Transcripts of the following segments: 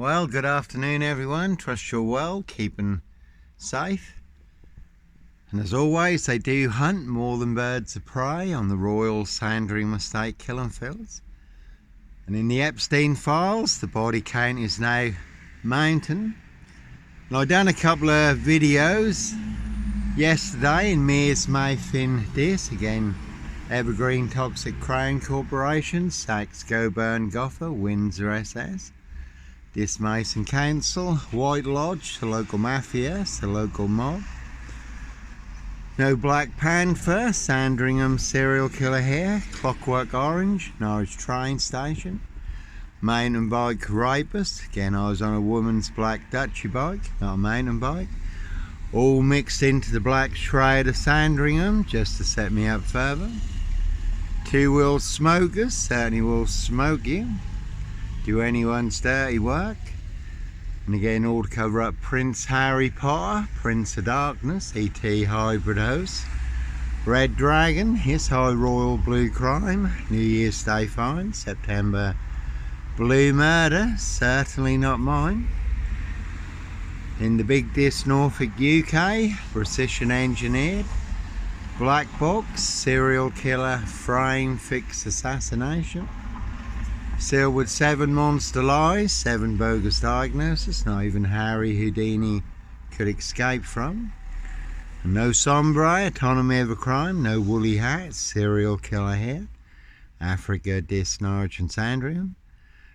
Well, good afternoon everyone. Trust you're well, keeping safe. And as always, they do hunt more than birds of prey on the Royal Sandringham Estate killing fields. And in the Epstein files, the body count is now mounting. And I've done a couple of videos yesterday in Mearsmouth in this, again, Evergreen Toxic Crown Corporation, Sachs Goburn Goffer, Windsor SS. This Mason Council, White Lodge, the local mafia, the local mob. No Black Panther, Sandringham serial killer here, Clockwork Orange, Norwich train station. Mountain bike rapist, again I was on a woman's black Dutchy bike, not a mountain bike. All mixed into the black shroud of Sandringham, just to set me up further. Two-wheel smokers, certainly will smoke you. Do anyone's dirty work. And again, all to cover up Prince Harry Potter, Prince of Darkness, E.T. Hybrid Host, Red Dragon, his High Royal Blue Crime, New Year's Day Fine, September Blue Murder, certainly not mine. In the Big Dis Norfolk UK, Precision Engineered, Black Box, Serial Killer, Frame Fix Assassination. Sealed with 7 monster lies, 7 bogus diagnoses, not even Harry Houdini could escape from. And no sombre, autonomy of a crime, no woolly hat, serial killer here. Africa, Dis, Norwich and Sandringham.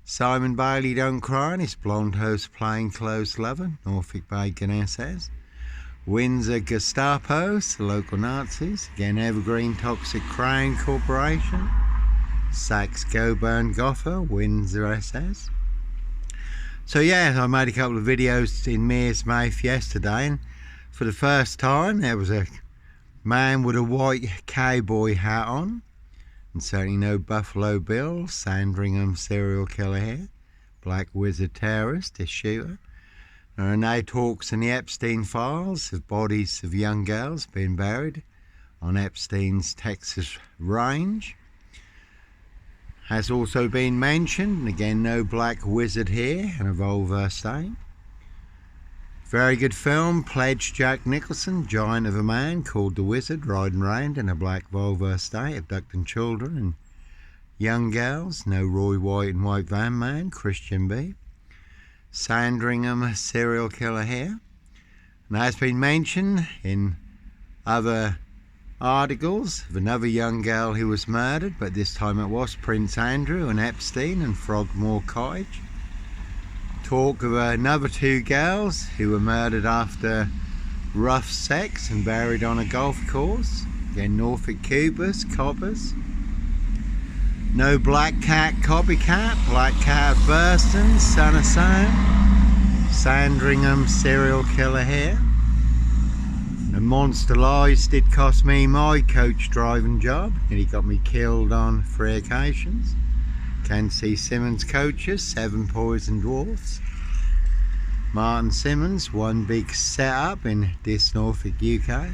Simon Bailey don't cry, and his blonde host plainclothes lover, Norfolk Bacon SS. Windsor Gestapos, the local Nazis, again Evergreen Toxic Crown Corporation. Sachs Goburn Goffer, Windsor SS. So yeah, I made a couple of videos in Mearsmouth yesterday, and for the first time there was a man with a white cowboy hat on, and certainly no Buffalo Bill, Sandringham serial killer here, Black Wizard terrorist, a shooter. There are now talks in the Epstein files of bodies of young girls being buried on Epstein's Texas range. Has also been mentioned, and again no Black Wizard here, and a Volvo estate. Very good film, pledged Jack Nicholson, giant of a man called the Wizard, riding round in a black Volvo estate, abducting children and young girls. No Roy White and White Van Man, Christian B. Sandringham serial killer here. And has been mentioned in other articles of another young girl who was murdered, but this time it was Prince Andrew and Epstein and Frogmore Cottage. Talk of another 2 girls who were murdered after rough sex and buried on a golf course. Again, Norfolk Coopers, Coppers. No Black Cat Copycat, Black Cat of Burston, Son of Sam. Sandringham serial killer here. The monster lies did cost me my coach driving job, and he got me killed on 3 occasions. Can see Simmons coaches, 7 poisoned dwarfs. Martin Simmons, 1 big setup in this Norfolk UK.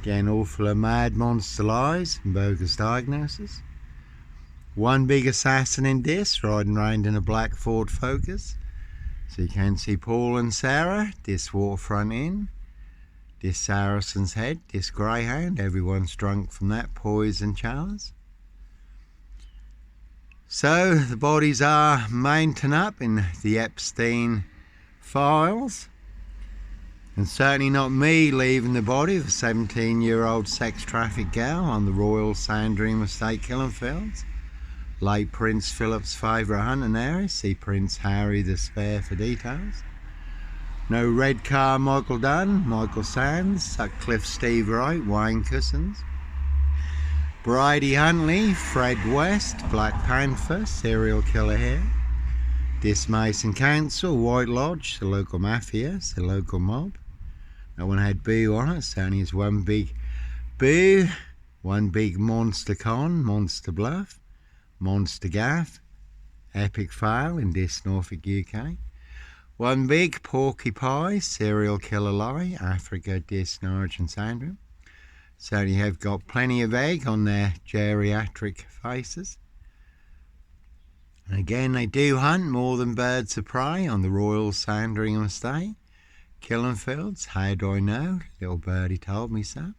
Again, all full of mad monster lies and bogus diagnoses. 1 big assassin in this, riding round in a black Ford Focus. So you can see Paul and Sarah, this waterfront inn. This Saracen's Head, this greyhound, everyone's drunk from that poison chalice. So the bodies are mounting up in the Epstein files, and certainly not me leaving the body of a 17-year-old sex trafficked girl on the Royal Sandringham Estate killing fields. Late Prince Philip's favourite hunting area, see Prince Harry the Spare for details. No Red Car Michael Dunn, Michael Sands, Sutcliffe Steve Wright, Wayne Cousins. Brady Huntley, Fred West, Black Panther, serial killer here. This Mason Council, White Lodge, the local mafia, the local mob. That one had Boo on it, so only is 1 big Boo, 1 big Monster Con, Monster Bluff, Monster Gaff, Epic Fail in this Norfolk UK. 1 big Porky Pie, serial killer lie, Africa, Dis, Norwich and Sandringham. Certainly have got plenty of egg on their geriatric faces. And again, they do hunt more than birds of prey on the Royal Sandringham Estate, Killenfields. How do I know? Little birdie told me so.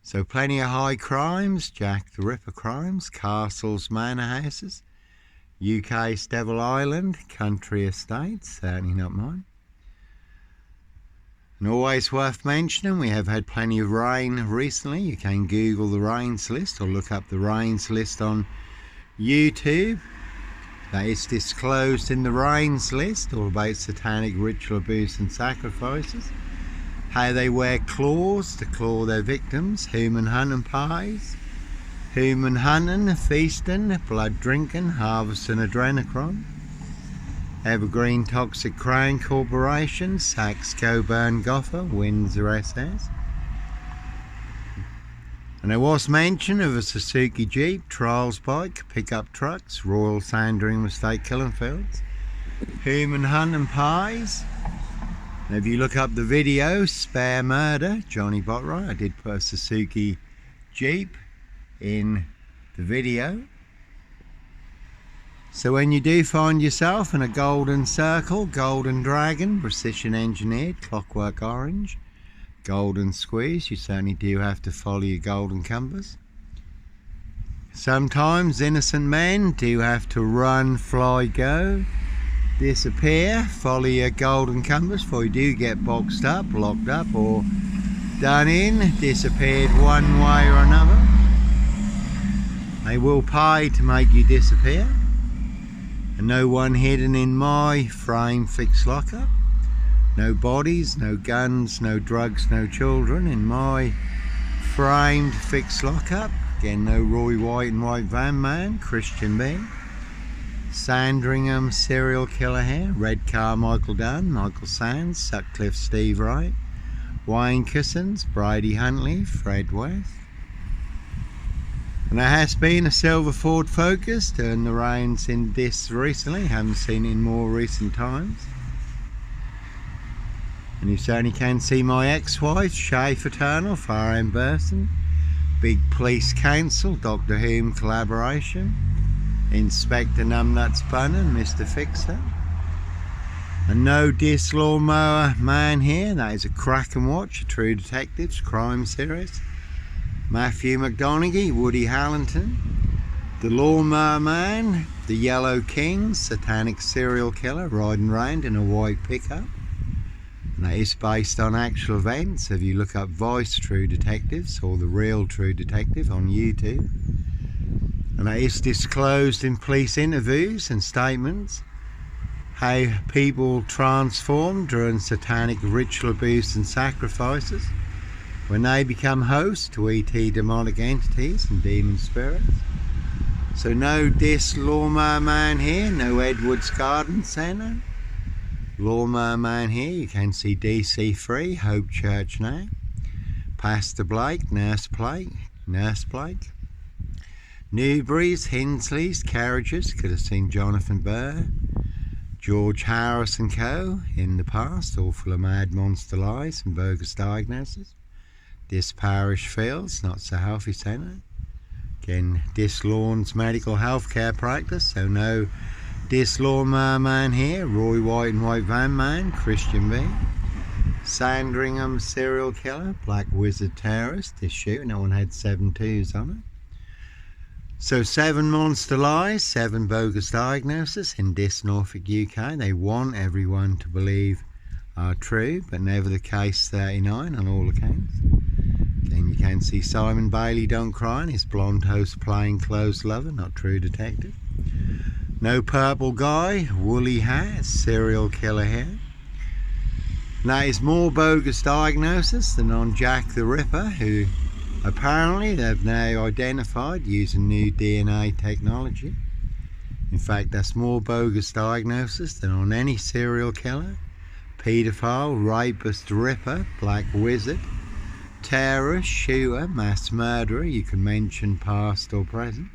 So plenty of high crimes, Jack the Ripper crimes, castles, manor houses, UK's Devil Island, country estates, certainly not mine. And always worth mentioning, we have had plenty of rain recently. You can Google the rains list or look up the rains list on YouTube. That is disclosed in the rains list, all about satanic ritual abuse and sacrifices. How they wear claws to claw their victims, human hunting pies, human hunting, feasting, blood drinking, harvesting adrenochrome. Evergreen Toxic Crown Corporation, Saks Coburn Gotha, Windsor SS. And there was mention of a Suzuki Jeep, trials bike, pickup trucks, Royal Sandringham Estate, Killenfields, human hunting pies. And if you look up the video, Spare Murder, Johnny Botwright, I did put a Suzuki Jeep in the video. So when you do find yourself in a golden circle, golden dragon, precision engineered, clockwork orange, golden squeeze, you certainly do have to follow your golden compass. Sometimes innocent men do have to run, fly, go, disappear, follow your golden compass before you do get boxed up, locked up, or done in, disappeared one way or another. They will pay to make you disappear. And no one hidden in my frame fixed lockup. No bodies, no guns, no drugs, no children in my framed fixed lockup. Again, no Roy White and White Van Man, Christian B. Sandringham serial killer here, Red Carmichael Dunn, Michael Sands, Sutcliffe Steve Wright, Wayne Kissons, Brady Huntley, Fred West. And there has been a silver Ford Focus doing the rounds in this recently, haven't seen it in more recent times. And you certainly can see my ex-wife, Shay Fraternal, Farham Burson, Big Police Council, Doctor Who collaboration, Inspector Numbnuts Bunnan, Mr. Fixer. And no Dis Lawnmower Man here, that is a Kraken Watch, a True Detectives crime series. Matthew McDonaghy, Woody Harrington, The Lawnmower Man, The Yellow King, satanic serial killer riding around in a white pickup. And that is based on actual events. If you look up Voice True Detectives or The Real True Detective on YouTube. And that is disclosed in police interviews and statements. How people transform during satanic ritual abuse and sacrifices. When they become hosts to ET demonic entities and demon spirits. So no Dis Lawnmower Man here, no Edwards Garden Centre. Lawnmower Man here, you can see DC3, Hope Church now. Pastor Blake, Nurse Blake. Newbury's, Hinsleys, Carriages, could have seen Jonathan Burr. George Harris and Co. in the past, all full of mad monster lies and bogus diagnoses. Dis Parish Fields, not so healthy centre. Again, Dis Lawns medical healthcare practice, so no Dis Lawnmower Man here. Roy White and White Van Man, Christian B. Sandringham serial killer, Black Wizard terrorist, this shooting, that one had 7 2s on it. So 7 monster lies, 7 bogus diagnoses in Dis Norfolk UK. They want everyone to believe are true, but never the case 39 on all accounts. Then you can see Simon Bailey Don't Cry and his blonde host plain clothes lover, not true detective. No purple guy, woolly hat, serial killer here. Now is more bogus diagnosis than on Jack the Ripper, who apparently they've now identified using new DNA technology. In fact, that's more bogus diagnosis than on any serial killer, paedophile, rapist, ripper, black wizard, terrorist, shooter, mass murderer you can mention past or present.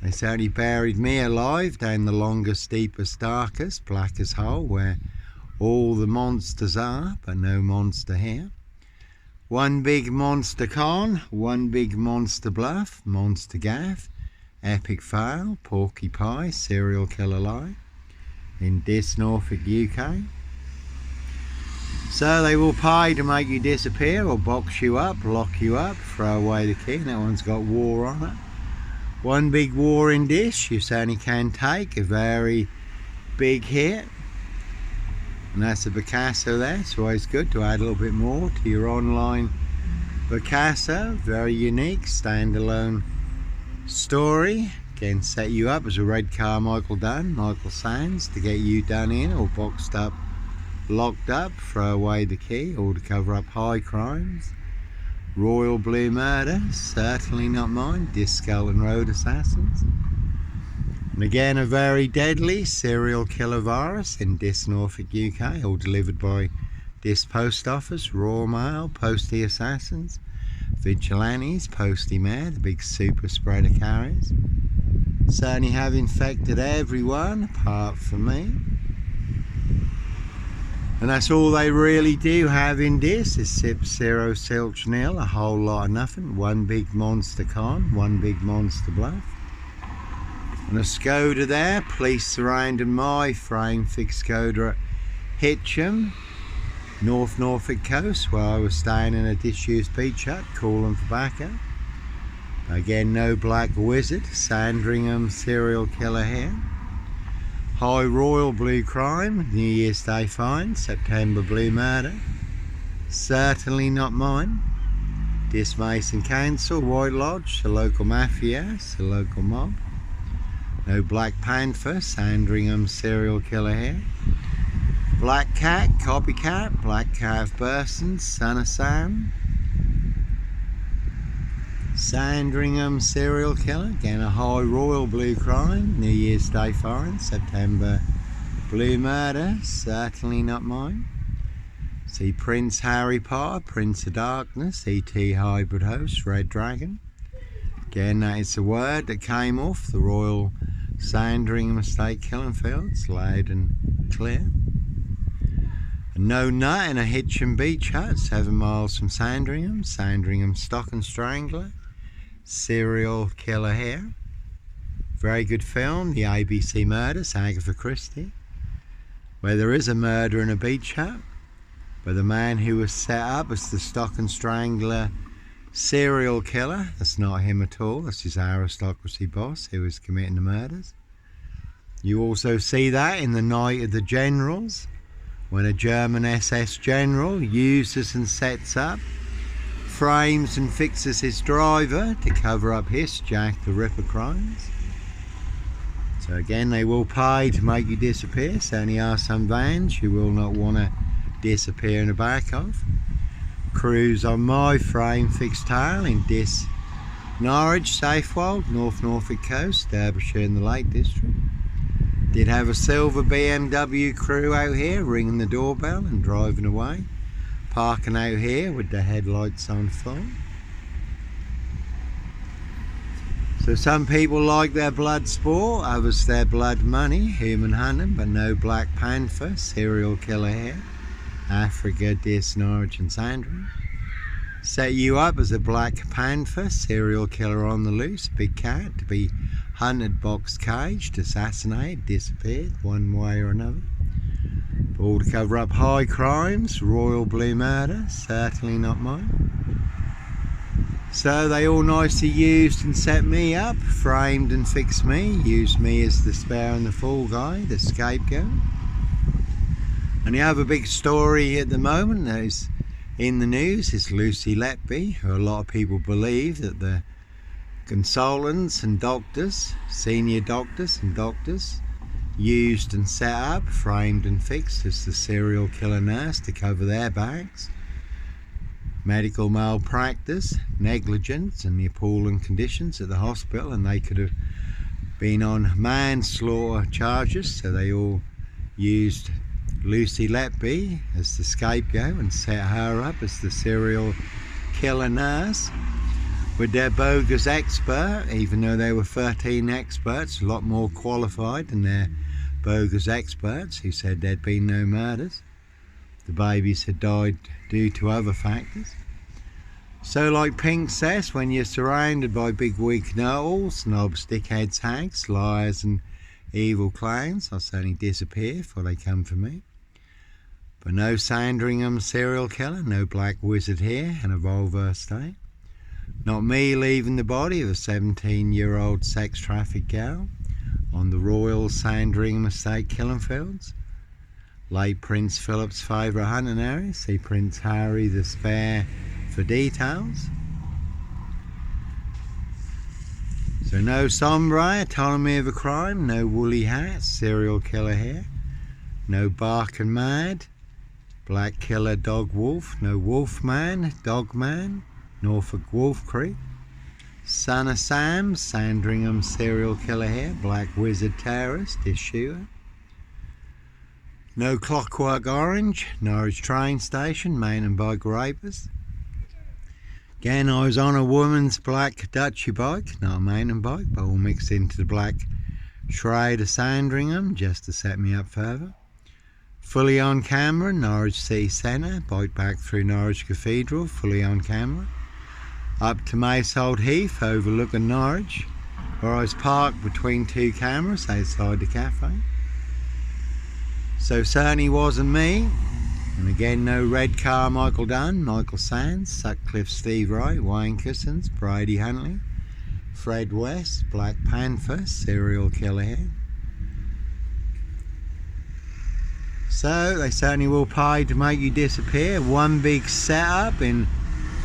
They certainly buried me alive down the longest, deepest, darkest, blackest hole where all the monsters are, but no monster here. One big monster con, one big monster bluff, monster gaff, epic fail, porcupine, serial killer lie in this Norfolk, UK. So they will pay to make you disappear or box you up, lock you up, throw away the key. That one's got war on it. One big war in this, you certainly can take a very big hit. And that's a Picasso there. It's always good to add a little bit more to your online Picasso. Very unique, standalone story. Again, set you up as a red Carmichael done, Michael Sands, to get you done in or boxed up, locked up, throw away the key, or to cover up high crimes. Royal Blue Murder, certainly not mine. Disco and Road Assassins. And again, a very deadly serial killer virus in this Norfolk, UK, all delivered by this post office. Royal Mail, Postie Assassins, Vigilantes, Postie Mare, the big super spreader carriers. Certainly have infected everyone apart from me. And that's all they really do have in this is sip, zero, silch, nil, a whole lot of nothing. One big monster con, one big monster bluff. And a Skoda there, police surrounding my frame fixed Skoda at Hitcham, North Norfolk coast, where I was staying in a disused beach hut, calling for backup. Again, no black wizard, Sandringham serial killer here. High Royal Blue Crime, New Year's Day find, September Blue Murder, certainly not mine. This Mason Council, White Lodge, the local mafia, the local mob. No Black Panther, Sandringham serial killer here. Black Cat, copycat, Black Cat of Burston, Son of Sam. Sandringham serial killer, again a High Royal Blue Crime, New Year's Day find, September Blue Murder, certainly not mine. See Prince Harry Potter, Prince of Darkness, E.T. Hybrid Host, Red Dragon. Again, that is the word that came off the Royal Sandringham Estate killing fields, loud and clear. A no nut in a Hitcham beach hut, 7 miles from Sandringham. Sandringham Stock and Strangler, serial killer here. Very good film, The ABC Murders, Agatha Christie, where there is a murder in a beach hut, but the man who was set up as the Stock and Strangler serial killer, that's not him at all, that's his aristocracy boss who was committing the murders. You also see that in The Night of the Generals, when a German SS general uses and sets up, frames and fixes his driver to cover up his Jack the Ripper crimes. So again, they will pay to make you disappear. So only are some vans you will not want to disappear in the back of. Cruise on my frame fixed tail in this Norwich, Safewold, North Norfolk coast, Derbyshire in the Lake District. Did have a silver BMW crew out here ringing the doorbell and driving away. Parking out here with the headlights on full. So some people like their blood sport, others their blood money, human hunting, but no Black Panther, serial killer here. Africa, Dis, Norwich and Sandringham. Set you up as a Black Panther, serial killer on the loose, big cat, to be hunted, boxed, caged, assassinated, disappeared, one way or another. All to cover up high crimes, Royal Blue Murder, certainly not mine. So they all nicely used and set me up, framed and fixed me, used me as the spare and the fool guy, the scapegoat. And the other big story at the moment that is in the news is Lucy Letby, who a lot of people believe that the consultants and doctors, senior doctors and doctors, used and set up, framed and fixed as the serial killer nurse to cover their backs. Medical malpractice, negligence and the appalling conditions at the hospital, and they could have been on manslaughter charges, so they all used Lucy Letby as the scapegoat and set her up as the serial killer nurse with their bogus expert, even though there were 13 experts, a lot more qualified than their bogus experts who said there'd been no murders. The babies had died due to other factors. So like Pink says, when you're surrounded by big weak know-alls, snobs, dickheads, hags, liars and evil clowns, I'll certainly disappear before they come for me. But no Sandringham serial killer, no black wizard here in a vulvar state. Not me leaving the body of a 17-year-old sex trafficked gal on the Royal Sandringham estate killing fields. Late Prince Philip's favourite hunting area. See Prince Harry the Spare for details. So no sombre, autonomy of a crime, no woolly hat, serial killer here, no bark and mad, black killer dog wolf, no wolf man, dog man, Norfolk Wolf Creek, son of Sam, Sandringham serial killer here, black wizard terrorist, his shooter. No Clockwork Orange, Norwich train station, main and bike rapist. Again, I was on a woman's black Dutchy bike, not a mountain bike, but all mixed into the black shroud of Sandringham just to set me up further. Fully on camera, Norwich City Centre, bike back through Norwich Cathedral, fully on camera. Up to Macehold Heath, overlooking Norwich, where I was parked between two cameras outside the cafe. So certainly wasn't me. And again, no red car Michael Dunn, Michael Sands, Sutcliffe Steve Wright, Wayne Cousins, Brady Huntley, Fred West, Black Panther, serial killer here. So they certainly will pay to make you disappear. One big setup in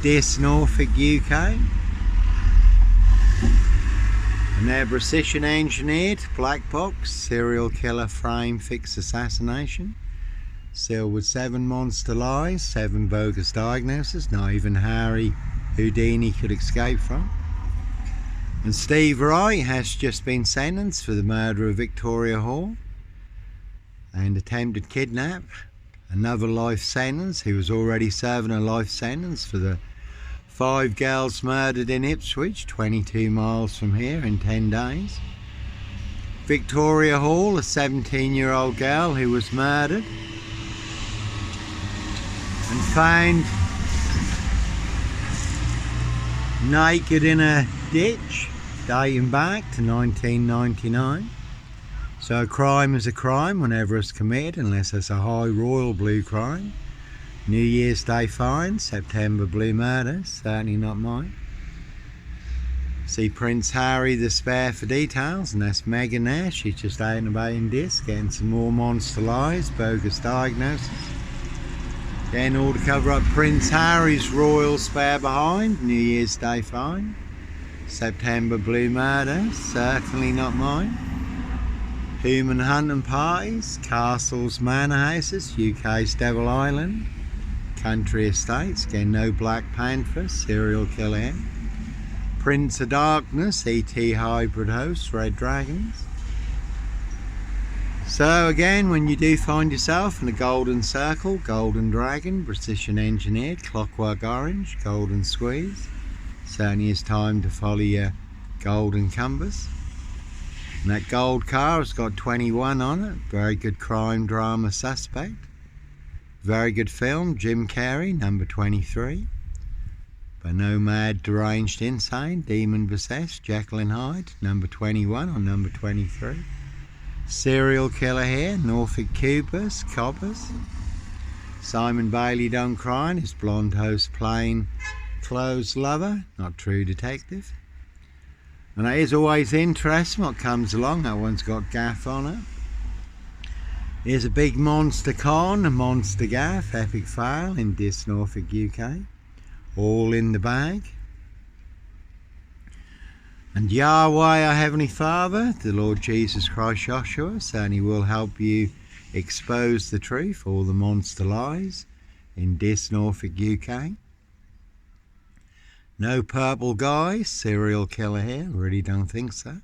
Dis, Norfolk, UK. And their precision engineered black box serial killer frame fix assassination. Sealed with 7 monster lies, 7 bogus diagnoses, not even Harry Houdini could escape from. And Steve Wright has just been sentenced for the murder of Victoria Hall and attempted kidnap. Another life sentence. He was already serving a life sentence for the 5 girls murdered in Ipswich, 22 miles from here, in 10 days. Victoria Hall, a 17-year-old girl who was murdered and found naked in a ditch dating back to 1999. So a crime is a crime whenever it's committed, unless it's a high royal blue crime. New Year's Day fine, September blue murder, certainly not mine. See Prince Harry the Spare for details, and that's Meghan there. She's just out and about in this, getting some more monster lies, bogus diagnosis. Again, all to cover up Prince Harry's royal spare behind, New Year's Day fine. September blue murder, certainly not mine. Human hunting parties, castles, manor houses, UK's Devil Island. Country estates, again no Black Panther, serial killer. Prince of Darkness, ET hybrid hosts, Red Dragons. So again, when you do find yourself in a golden circle, golden dragon, precision engineered, clockwork orange, golden squeeze, certainly is time to follow your golden compass. And that gold car has got 21 on it, very good crime drama suspect. Very good film, Jim Carrey, number 23. But no mad, deranged, insane, demon possessed, Jekyll and Hyde, number 21 or number 23. Serial killer here, Norfolk Coopers, Coppers. Simon Bailey done crying, his blonde host plain clothes lover, not true detective. And it is always interesting what comes along, that one's got gaff on it. Here's a big monster con, a monster gaff, epic fail in Dis, Norfolk, UK. All in the bag. And Yahweh, our Heavenly Father, the Lord Jesus Christ Joshua, certainly will help you expose the truth, all the monster lies in Dis, Norfolk, UK. No purple guy, serial killer here, really don't think so.